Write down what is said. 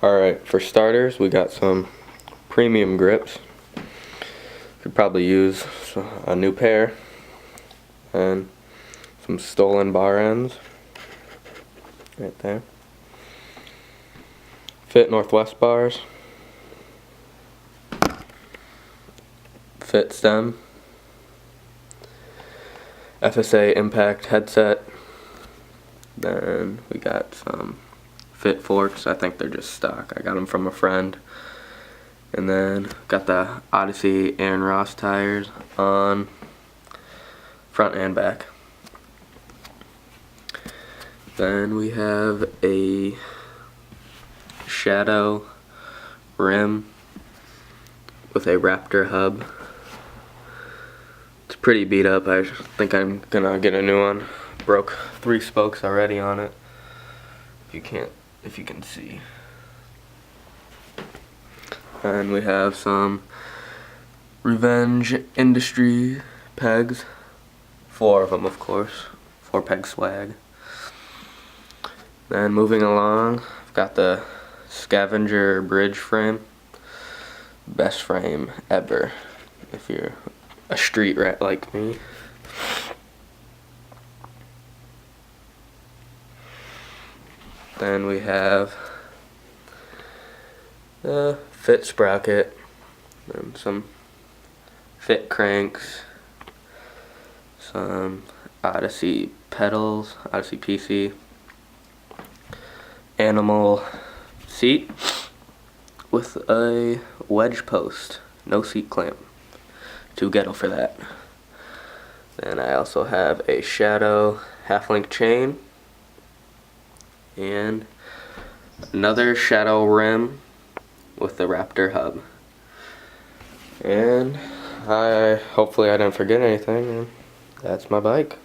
Alright, for starters, we got some premium grips. Could probably use a new pair and some stolen bar ends right there. Fit Northwest bars. Fit stem. FSA impact headset. Then we got some Fit forks. I think they're just stock. I got them from a friend. And then got the Odyssey Aaron Ross tires on front and back. Then we have a Shadow rim with a Raptor hub. It's pretty beat up. I think I'm gonna get a new one. Broke 3 spokes already on it. If you can see. And we have some Revenge Industry pegs. 4 of them, of course. 4 peg swag. Then moving along, I've got the Skavenger bridge frame. Best frame ever if you're a street rat like me. Then we have the Fit sprocket and some Fit cranks, some Odyssey pedals, Odyssey PC, animal seat with a wedge post, no seat clamp. Too ghetto for that. Then I also have a Shadow half-link chain and another Shadow rim with the Raptor hub. And hopefully I didn't forget anything, and that's my bike.